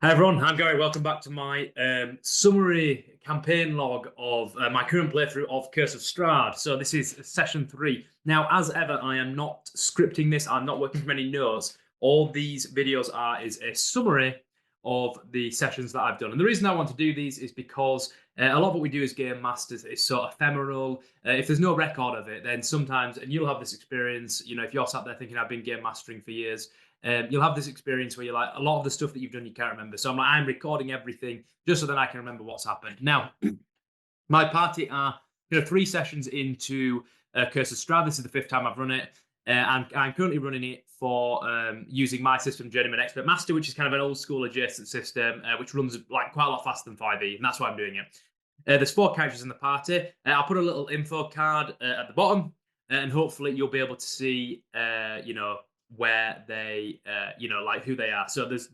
Hi everyone, I'm Gary. Welcome back to my summary campaign log of my current playthrough of Curse of Strahd. So this is session 3. Now, as ever, I am not scripting this. I'm not working from any notes. All these videos is a summary of the sessions that I've done. And the reason I want to do these is because a lot of what we do as game masters is sort of ephemeral. If there's no record of it, then sometimes, and you'll have this experience, if you're sat there thinking I've been game mastering for years, you'll have this experience where you're like, a lot of the stuff that you've done, you can't remember. So I'm recording everything just so that I can remember what's happened. Now, my party are 3 sessions into Curse of Strahd. This is the 5th time I've run it. And I'm currently running it for using my system, Journeyman Expert Master, which is kind of an old school adjacent system, which runs like quite a lot faster than 5e, and that's why I'm doing it. There's 4 characters in the party. I'll put a little info card at the bottom, and hopefully you'll be able to see, where they, like who they are. So there's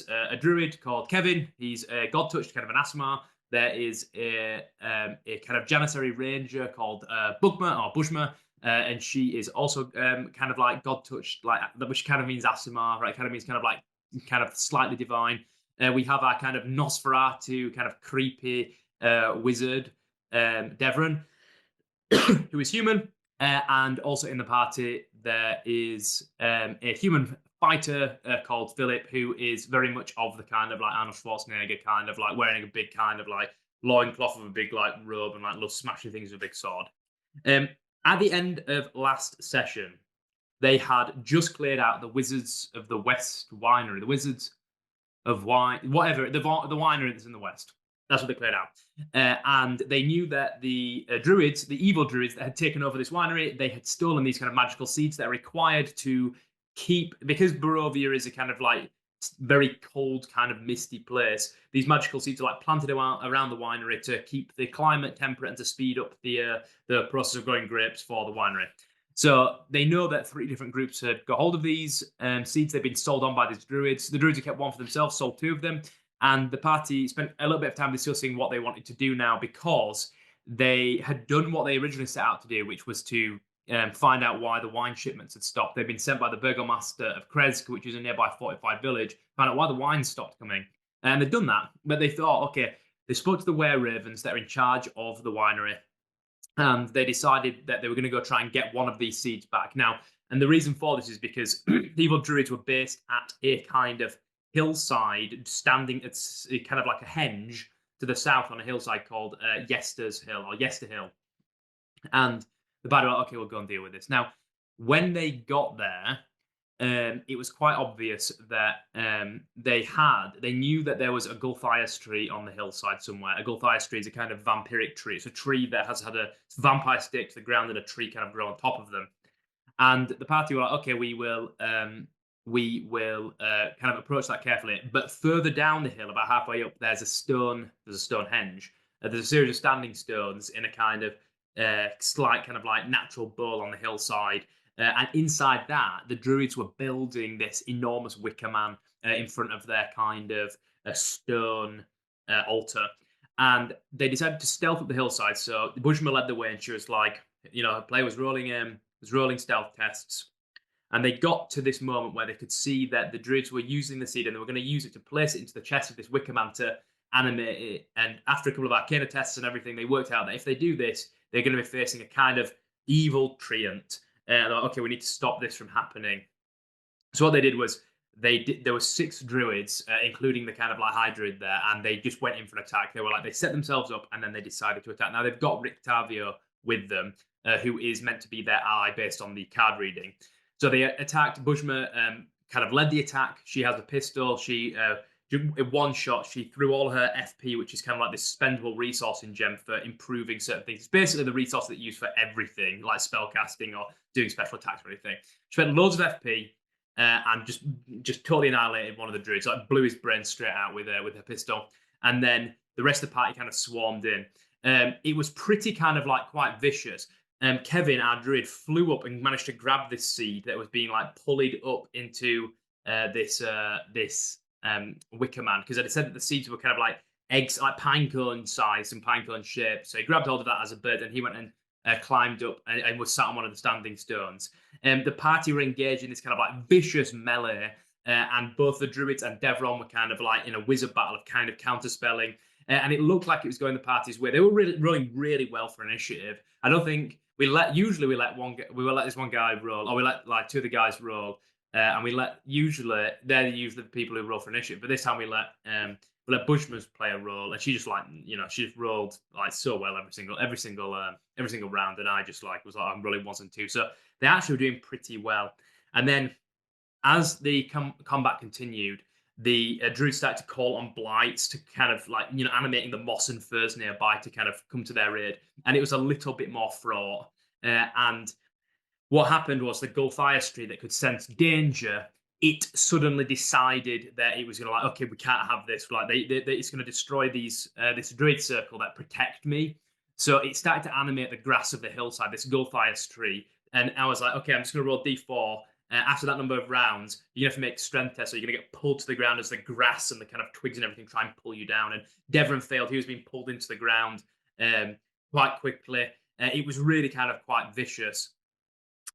a druid called Kevin. He's a god touched kind of an Asmar. There is a kind of Janissary ranger called Bugma or Bushma, and she is also kind of like god touched, like which kind of means Asimar, right? Kind of means kind of slightly divine. We have our kind of Nosferatu, kind of creepy wizard, Devran, who is human. And also in the party, there is a human fighter called Philip, who is very much of the kind of like Arnold Schwarzenegger, kind of like wearing a big kind of like loincloth of a big like robe and like loves smashing things with a big sword. At the end of last session, they had just cleared out the Wizards of the West winery, the Wizards of Wine, whatever, the winery that's in the West. That's what they cleared out. And they knew that the druids, the evil druids that had taken over this winery, they had stolen these kind of magical seeds that are required to keep, because Barovia is a kind of like very cold, kind of misty place. These magical seeds are like planted around the winery to keep the climate temperate and to speed up the process of growing grapes for the winery. So they know that 3 different groups had got hold of these seeds. They've been sold on by these druids. The druids had kept one for themselves, sold 2 of them. And the party spent a little bit of time discussing what they wanted to do now, because they had done what they originally set out to do, which was to find out why the wine shipments had stopped. They'd been sent by the burgomaster of Kresk, which is a nearby fortified village, find out why the wine stopped coming. And they'd done that, but they thought, okay, they spoke to the were-ravens that are in charge of the winery, and they decided that they were going to go try and get one of these seeds back. Now, and the reason for this is because the evil druids were based at a kind of hillside, standing at kind of like a henge to the south on a hillside called Yester's Hill or Yester Hill. And the bad were like, okay, we'll go and deal with this. Now, when they got there, it was quite obvious that they knew that there was a Gulthias tree on the hillside somewhere. A Gulthias tree is a kind of vampiric tree. It's a tree that has had a vampire stick to the ground and a tree kind of grow on top of them. And the party were like, okay, we will kind of approach that carefully. But further down the hill, about halfway up, there's a stone henge. There's a series of standing stones in a kind of slight kind of like natural bowl on the hillside. And inside that, the druids were building this enormous wicker man in front of their kind of stone altar. And they decided to stealth up the hillside. So Bushma led the way, and she was like, her player was rolling stealth tests. And they got to this moment where they could see that the druids were using the seed, and they were going to use it to place it into the chest of this wicker man to animate it. And after a couple of arcana tests and everything, they worked out that if they do this, they're going to be facing a kind of evil treant. Like, okay, we need to stop this from happening. So what they did was there were 6 druids, including the kind of like high druid there, and they just went in for an attack. They set themselves up, and then they decided to attack. Now they've got Rictavio with them, who is meant to be their ally based on the card reading. So they attacked. Bushma kind of led the attack. She has a pistol. She in one shot, she threw all her FP, which is kind of like this spendable resource in Gem for improving certain things. It's basically the resource that you use for everything, like spellcasting or doing special attacks or anything. She spent loads of FP and just totally annihilated one of the druids, like blew his brain straight out with her pistol. And then the rest of the party kind of swarmed in. It was pretty kind of like quite vicious. Kevin, our druid, flew up and managed to grab this seed that was being like pulleyed up into this wicker man, because it said that the seeds were kind of like eggs, like pinecone size and pinecone shape. So he grabbed hold of that as a bird, and he went and climbed up and was sat on one of the standing stones. The party were engaged in this kind of like vicious melee and both the druids and Devron were kind of like in a wizard battle of kind of counterspelling. And it looked like it was going the party's way. They were really rolling really well for initiative. I don't think we let this one guy roll, or we let like two of the guys roll, and they're usually the people who roll for initiative. But this time we let Bushman's play a role, and she just she just rolled like so well every single round, and I just like was like I'm rolling ones and twos. So they actually were doing pretty well. And then as the combat continued, the druids started to call on blights to kind of like animating the moss and furs nearby to kind of come to their aid, and it was a little bit more fraught. And what happened was the Gulthias tree that could sense danger, it suddenly decided that it was going to like, okay, we can't have this. Like it's going to destroy this druid circle that protect me. So it started to animate the grass of the hillside, this Gulthias tree. And I was like, okay, I'm just going to roll d4. After that number of rounds, you're going to have to make strength tests, so you're going to get pulled to the ground as the grass and the kind of twigs and everything try and pull you down. And Devon failed. He was being pulled into the ground quite quickly. It was really kind of quite vicious.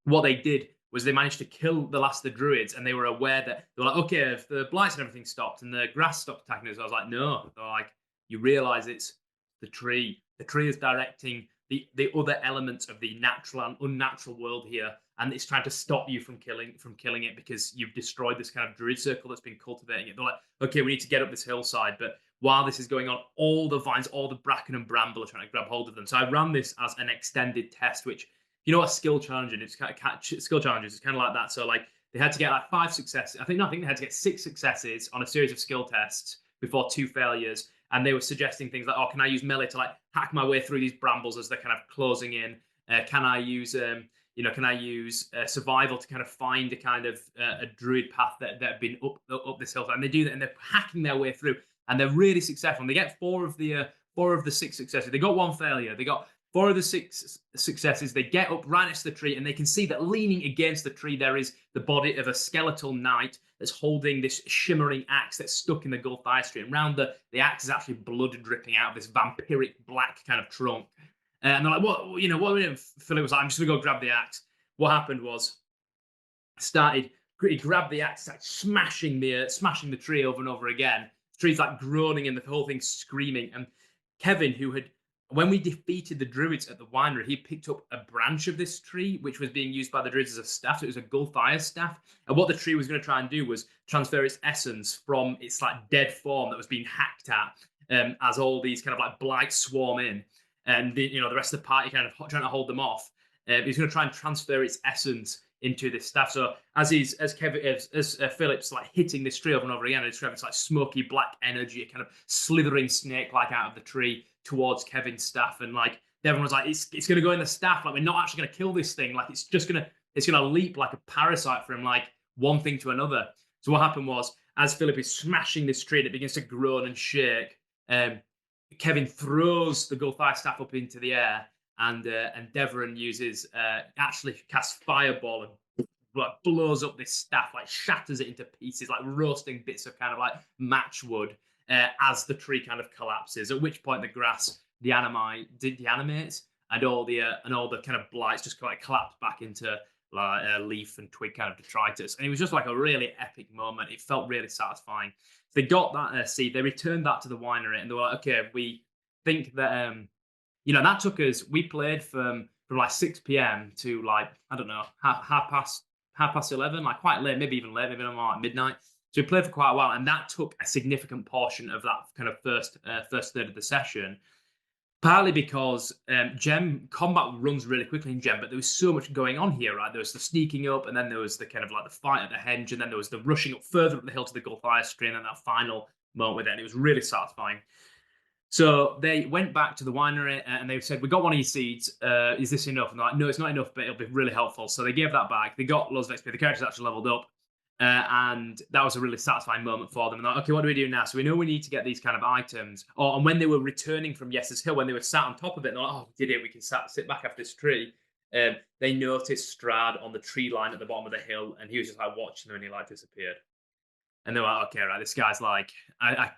What they did was they managed to kill the last of the druids, and they were aware that they were like, okay, if the blights and everything stopped and the grass stopped attacking us, I was like, no. They're like, you realize it's the tree. The tree is directing the other elements of the natural and unnatural world here, and it's trying to stop you from killing it because you've destroyed this kind of druid circle that's been cultivating it. They're like, okay, we need to get up this hillside, but while this is going on, all the vines, all the bracken and bramble are trying to grab hold of them. So I ran this as an extended test, which a skill challenge, and it's kind of skill challenges. It's kind of like that. So like they had to get like 5 successes. I think they had to get 6 successes on a series of skill tests before 2 failures. And they were suggesting things like, oh, can I use melee to like hack my way through these brambles as they're kind of closing in? Can I use survival to kind of find a kind of a druid path that have been up this hill? And they do that, and they're hacking their way through, and they're really successful. And they get 4 of the 6 successes. They got 1 failure. They got 4 of the 6 successes. They get up right next to the tree, and they can see that leaning against the tree there is the body of a skeletal knight that's holding this shimmering axe that's stuck in the Gulthias tree. And around the axe is actually blood dripping out of this vampiric black kind of trunk. And they're like, what are we doing? Philip was like, I'm just going to go grab the axe. What happened was, he grabbed the axe, started smashing the tree over and over again. The tree's like groaning and the whole thing's screaming. And Kevin, when we defeated the druids at the winery, he picked up a branch of this tree, which was being used by the druids as a staff. So it was a Gulthias staff. And what the tree was going to try and do was transfer its essence from its like dead form that was being hacked at, as all these kind of like blights swarm in. And the rest of the party kind of trying to hold them off. He's going to try and transfer its essence into this staff. So as Philip's like hitting this tree over and over again, it's having this like smoky black energy, kind of slithering snake-like out of the tree towards Kevin's staff. And like Devon was like, it's going to go in the staff. Like we're not actually going to kill this thing. Like it's going to leap like a parasite from like one thing to another. So what happened was, as Philip is smashing this tree, and it begins to groan and shake. Kevin throws the Gulthias staff up into the air, and Deveron actually casts Fireball and like blows up this staff, like shatters it into pieces, like roasting bits of kind of like matchwood as the tree kind of collapses. At which point the grass deanimates, and all the kind of blights just kind of collapse back into like leaf and twig kind of detritus. And it was just like a really epic moment. It felt really satisfying. They got that seed, they returned that to the winery, and they were like, okay, we think that that took us, we played from like 6 p.m. to like, I don't know, half past 11, like quite late, maybe even late, maybe like midnight. So we played for quite a while, and that took a significant portion of that kind of first third of the session. Partly because Gem combat runs really quickly in Gem, but there was so much going on here, right? There was the sneaking up, and then there was the kind of like the fight at the henge, and then there was the rushing up further up the hill to the Gulthias tree, and then that final moment with it, and it was really satisfying. So they went back to the winery, and they said, we got one of your seeds. Is this enough? And they're like, no, it's not enough, but it'll be really helpful. So they gave that back. They got loads of XP. The characters actually leveled up. And that was a really satisfying moment for them. And like, okay, what do we do now? So we know we need to get these kind of items. And when they were returning from Yes's Hill, when they were sat on top of it, they're like, oh, we did it. We can sit back after this tree. They noticed Strahd on the tree line at the bottom of the hill, and he was just like watching them, and he like disappeared. And they were like, okay, right, this guy's like, I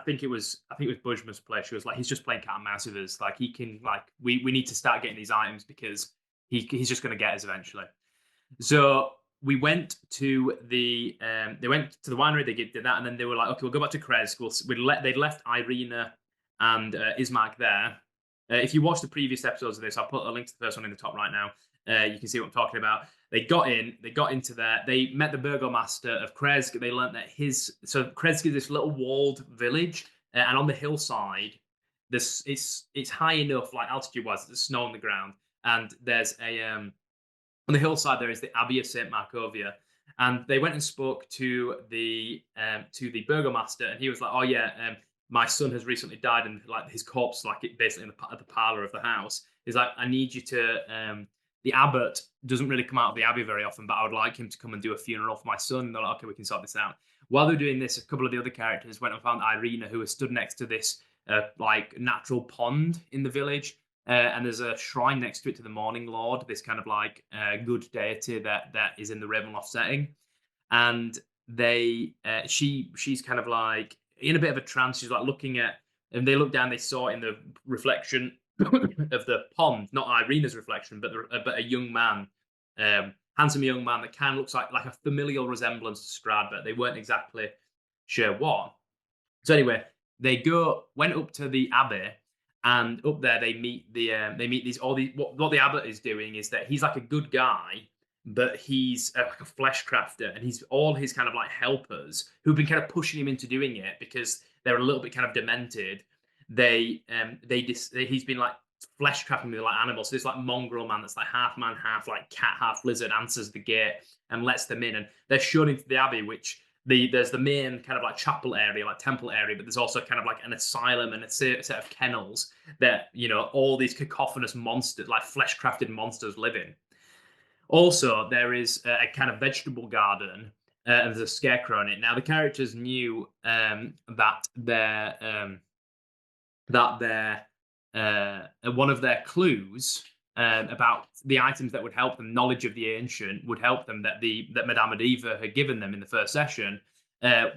think it was Budgeman's play. She was like, he's just playing cat and mouse with us. Like he can, like, we need to start getting these items because he's just going to get us eventually. So we went to the they went to the winery. They did that, and then they were like, okay, we'll go back to Krez. They'd left Irina and Ismark there. If you watch the previous episodes of this, I'll put a link to the first one in the top right now. You can see what I'm talking about. They got into there. They met the burgomaster of Krezk. They learned that Krezk is this little walled village, and on the hillside, it's high enough, like altitude-wise, there's snow on the ground, and there's a on the hillside there is the Abbey of Saint Markovia, and they went and spoke to the burgomaster, and he was like, "Oh yeah, my son has recently died, and like his corpse, like it basically at the parlor of the house. He's like, I need you to." The abbot doesn't really come out of the abbey very often, but I would like him to come and do a funeral for my son. And they're like, okay, we can sort this out. While they're doing this, a couple of the other characters went and found Irina, who was stood next to this like natural pond in the village. And there's a shrine next to it to the Morning Lord, this kind of like good deity that is in the Ravenloft setting. And she's kind of like in a bit of a trance. She's like looking at, and they look down, they saw in the reflection of the pond, not Irina's reflection, but a young man, handsome young man that kind of looks like a familial resemblance to Strahd, but they weren't exactly sure what. So anyway, they went up to the abbey, and up there they meet what the abbot is doing is that he's like a good guy, but he's like a flesh crafter, and he's all his kind of like helpers who've been kind of pushing him into doing it because they're a little bit kind of demented. He's been like flesh crafting with like animals. So this like mongrel man that's like half man, half like cat, half lizard answers the gate and lets them in, and they're shown into the abbey, which there's the main kind of like chapel area, like temple area, but there's also kind of like an asylum and a set of kennels that, you know, all these cacophonous monsters, like flesh crafted monsters, live in. Also, there is a kind of vegetable garden, and there's a scarecrow in it. Now, the characters knew that one of their clues about the items that would help them, knowledge of the ancient, would help them, that Madame Adiva had given them in the first session,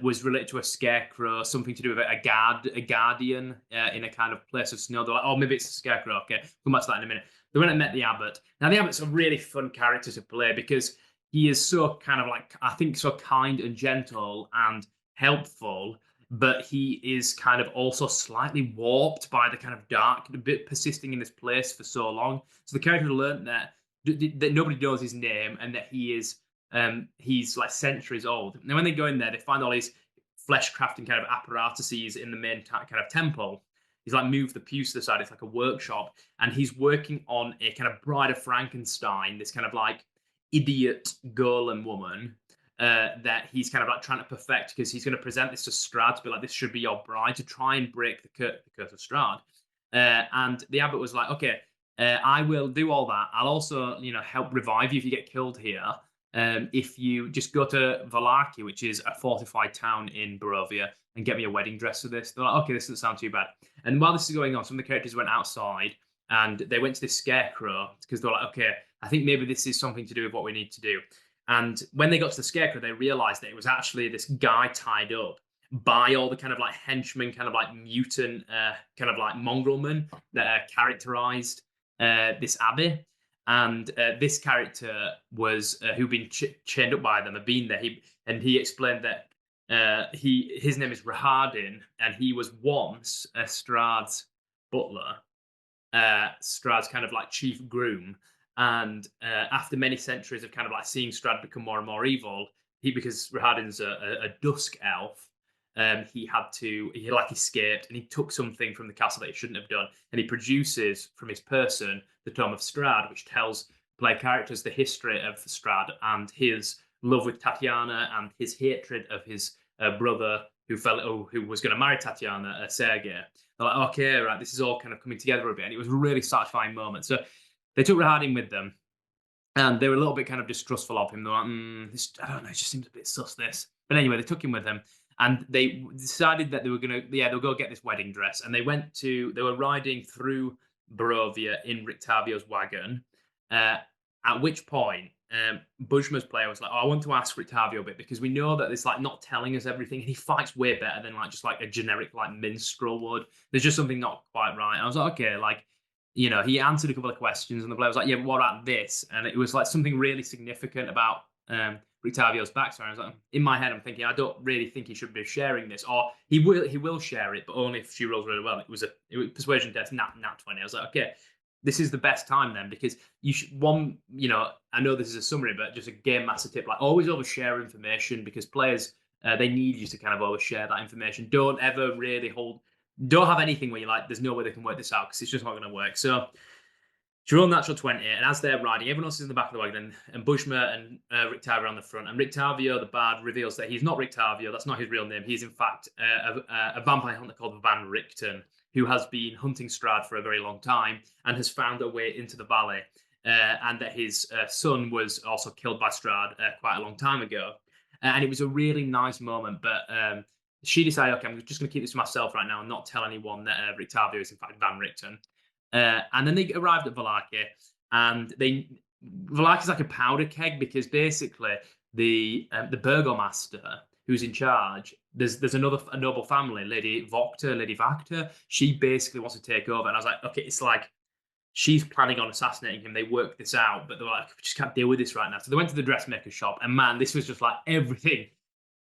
was related to a scarecrow, something to do with a guardian in a kind of place of snow. They're like, oh, maybe it's a scarecrow. Okay, come back to that in a minute. They went and met the abbot. Now, the abbot's a really fun character to play because he is so kind of like, I think, so kind and gentle and helpful, but he is kind of also slightly warped by the kind of dark bit persisting in this place for so long. So the character learned that nobody knows his name and that he's like centuries old. Now, when they go in there, they find all these flesh crafting kind of apparatuses in the main kind of temple. He's like moved the pews to the side. It's like a workshop, and he's working on a kind of Bride of Frankenstein, this kind of like idiot golem woman that he's kind of like trying to perfect, because he's going to present this to Strahd to be like, this should be your bride, to try and break the Curse of Strahd. And the abbot was like, okay, I will do all that. I'll also, you know, help revive you if you get killed here. If you just go to Valarki, which is a fortified town in Barovia, and get me a wedding dress for this. They're like, okay, this doesn't sound too bad. And while this is going on, some of the characters went outside and they went to this scarecrow because they're like, okay, I think maybe this is something to do with what we need to do. And when they got to the scarecrow, they realized that it was actually this guy tied up by all the kind of like henchmen, kind of like mutant, kind of like mongrelmen that characterized this abbey. And this character was who'd been chained up by them, had been there. He explained that his name is Rahardin, and he was once Strahd's butler, Strahd's kind of like chief groom. And after many centuries of kind of like seeing Strahd become more and more evil, because Rahardin's a dusk elf, he escaped, and he took something from the castle that he shouldn't have done, and he produces from his person the Tome of Strahd, which tells player characters the history of Strahd and his love with Tatiana and his hatred of his brother who was going to marry Tatiana, Sergei. They're like, okay, right, this is all kind of coming together a bit, and it was a really satisfying moment. So they took Rahardin with them, and they were a little bit kind of distrustful of him. They were like, I don't know, it just seems a bit sus, this. But anyway, they took him with them, and they decided that they were going to, they'll go get this wedding dress. And they were riding through Barovia in Rictavio's wagon, at which point Bujma's player was like, oh, I want to ask Rictavio a bit, because we know that it's like not telling us everything, and he fights way better than like just like a generic like minstrel would. There's just something not quite right. And I was like, okay, like, you know, he answered a couple of questions, and the player was like, yeah, but what about this? And it was like something really significant about Rictavio's backstory. I was like, in my head, I'm thinking, I don't really think he should be sharing this, or he will share it, but only if she rolls really well. It was persuasion test, nat 20. I was like, okay, this is the best time then, because you should I know this is a summary, but just a game master tip, like always overshare information, because players they need you to kind of overshare that information. Don't ever really don't have anything where you're like, there's no way they can work this out, because it's just not going to work. So she rolled natural 20, and as they're riding, everyone else is in the back of the wagon, and Bushma and Rictavio on the front. And Rictavio, the bard, reveals that he's not Rictavio. That's not his real name. He's, in fact, a vampire hunter called Van Richten, who has been hunting Strahd for a very long time and has found a way into the valley, and that his son was also killed by Strahd quite a long time ago. And it was a really nice moment, but she decided, okay, I'm just going to keep this to myself right now and not tell anyone that Rictavio is, in fact, Van Richten. And then they arrived at Vallaki, and Vallaki's like a powder keg, because basically the burgomaster who's in charge, there's a noble family, Lady Vactor. She basically wants to take over, and I was like, okay, it's like she's planning on assassinating him. They worked this out, but they're like, we just can't deal with this right now. So they went to the dressmaker shop, and man, this was just like everything.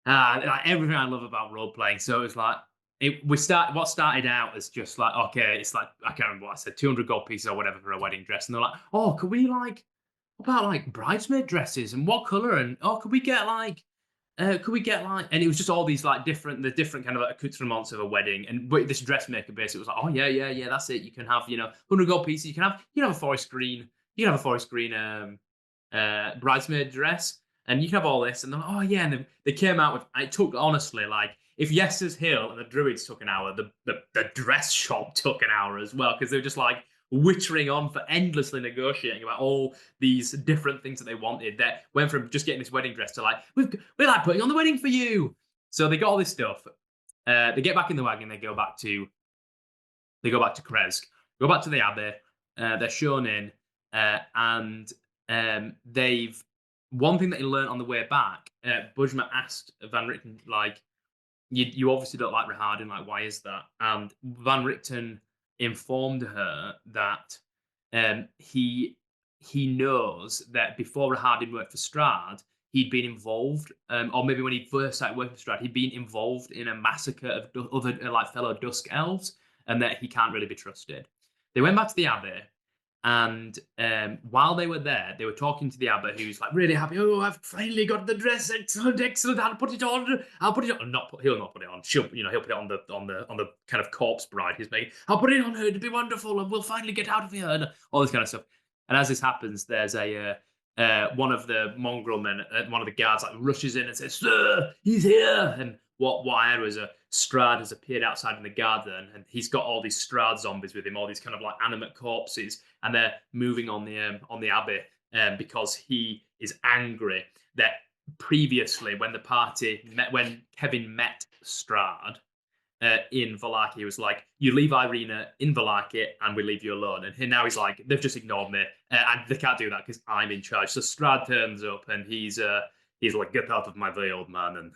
Like everything I love about role playing. So it was like what started out as just like, okay, it's like, I can't remember what I said, 200 gold pieces or whatever for a wedding dress, and they're like, oh, could we what about like bridesmaid dresses, and what color, and oh, could we get like, and it was just all these like different kind of accoutrements of a wedding. And this dressmaker basically was like, oh yeah, that's it. You can have 100 gold pieces. You can have a forest green. Bridesmaid dress, and you can have all this. And they're like, oh yeah, and they came out with. It took, honestly, like, if Yester's Hill and the Druids took an hour, the dress shop took an hour as well, because they were just like wittering on for endlessly negotiating about all these different things that they wanted, that went from just getting this wedding dress to like, we're like putting on the wedding for you. So they got all this stuff. They get back in the wagon. They go back to Kresk, go back to the Abbey. They're shown in, and they've, one thing that he learned on the way back, Bujma asked Van Richten, like, you obviously don't like Rahardin, like, why is that? And Van Richten informed her that he knows that before Rahardin worked for Strahd, he'd been involved, or maybe when he first started working for Strahd, he'd been involved in a massacre of other like fellow Dusk Elves, and that he can't really be trusted. They went back to the Abbey, and while they were there, they were talking to the Abbot, who's like really happy. Oh, I've finally got the dress. Excellent. I'll put it on. He'll not put it on. He'll put it on the kind of corpse bride he's making. I'll put it on her. It'll be wonderful, and we'll finally get out of here, and all this kind of stuff. And as this happens, there's one of the mongrel men, one of the guards, like rushes in and says, "Sir, he's here!" And what I had was a Strahd has appeared outside in the garden, and he's got all these Strahd zombies with him, all these kind of like animate corpses, and they're moving on the Abbey, because he is angry that previously, when Kevin met Strahd in Vallaki, he was like, you leave Irina in Vallaki and we leave you alone. And now he's like, they've just ignored me, and they can't do that because I'm in charge. So Strahd turns up, and he's like, get out of my way, old man, and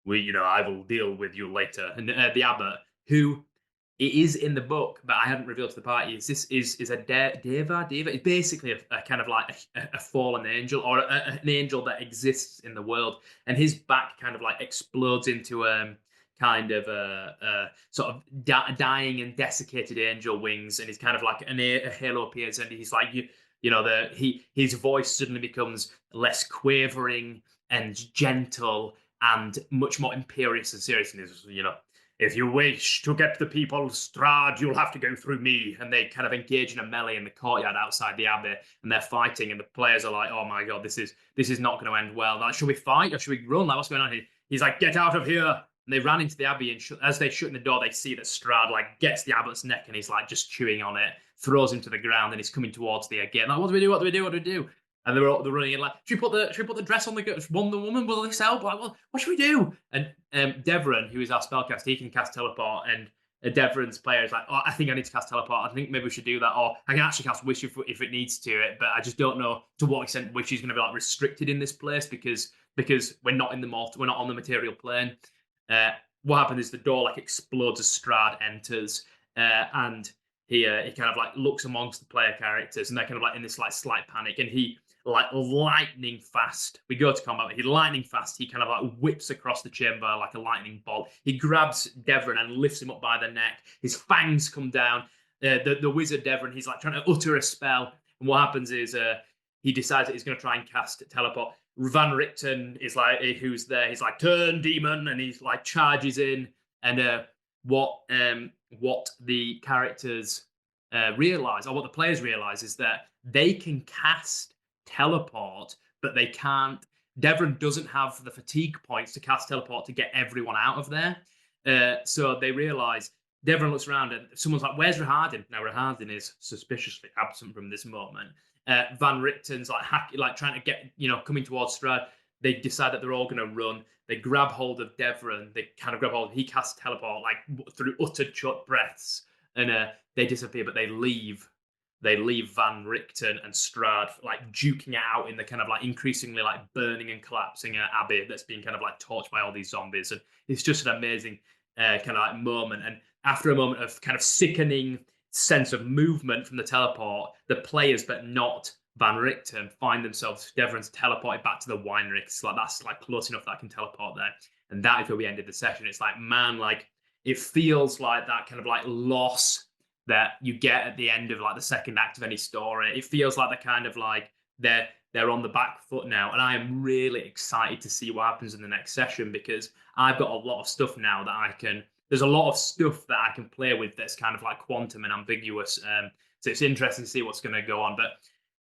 I will deal with you later. And the Abbot, who it is in the book, but I hadn't revealed to the party, is a deva. It's basically a kind of like a fallen angel, or an angel that exists in the world. And his back kind of like explodes into kind of a sort of dying and desiccated angel wings, and he's kind of like a halo appears, and he's like, his voice suddenly becomes less quavering and gentle, and much more imperious and serious. And if you wish to get the people of Strahd, you'll have to go through me. And they kind of engage in a melee in the courtyard outside the Abbey, and they're fighting, and the players are like, oh my god, this is not going to end well. Like, should we fight or should we run? Like, what's going on here? He's like, get out of here. And they ran into the Abbey, and as they shut in the door, they see that Strahd like gets the Abbot's neck, and he's like just chewing on it, throws him to the ground, and he's coming towards the gate. Like, what do we do? And they're running in like, should we put the dress on the woman? Will this help? Like, what should we do? And Devran, who is our spellcaster, he can cast teleport. And Devran's player is like, oh, I think I need to cast teleport. I think maybe we should do that. Or I can actually cast Wish if it needs to it. But I just don't know to what extent Wish is going to be like restricted in this place, because we're not we're not on the material plane. What happens is the door like explodes as Strahd enters, and he kind of like looks amongst the player characters, and they're kind of like in this like slight panic, and he like lightning fast. We go to combat, but he lightning fast. He kind of like whips across the chamber like a lightning bolt. He grabs Devon and lifts him up by the neck. His fangs come down. The wizard Devon, he's like trying to utter a spell. And what happens is he decides that he's going to try and cast teleport. Van Richten is like, who's there? He's like, turn demon, and he's like charges in. And what the characters realize, or what the players realize, is that they can cast teleport, but they can't. Devon doesn't have the fatigue points to cast teleport to get everyone out of there. So they realize. Devon looks around and someone's like, "Where's Rahardin?" Now Rahardin is suspiciously absent from this moment. Van Richten's like trying to get, coming towards Strahd. They decide that they're all going to run. They grab hold of Devon. They kind of grab hold. He casts teleport like through uttered short breaths, and they disappear. But they leave. They leave Van Richten and Strahd like duking it out in the kind of like increasingly like burning and collapsing abbey that's being kind of like torched by all these zombies. And it's just an amazing kind of like moment. And after a moment of kind of sickening sense of movement from the teleport, the players, but not Van Richten, find themselves, Devon's teleported back to the winery. It's like, that's like close enough that I can teleport there. And that is where we ended the session. It's like, man, like it feels like that kind of like loss that you get at the end of like the second act of any story. It feels like the kind of like they're on the back foot now. And I am really excited to see what happens in the next session, because I've got a lot of stuff now that there's a lot of stuff that I can play with that's kind of like quantum and ambiguous. So it's interesting to see what's going to go on. But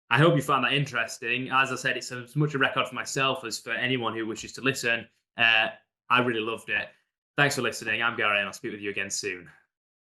I hope you found that interesting. As I said, it's as much a record for myself as for anyone who wishes to listen. I really loved it. Thanks for listening. I'm Gary, and I'll speak with you again soon.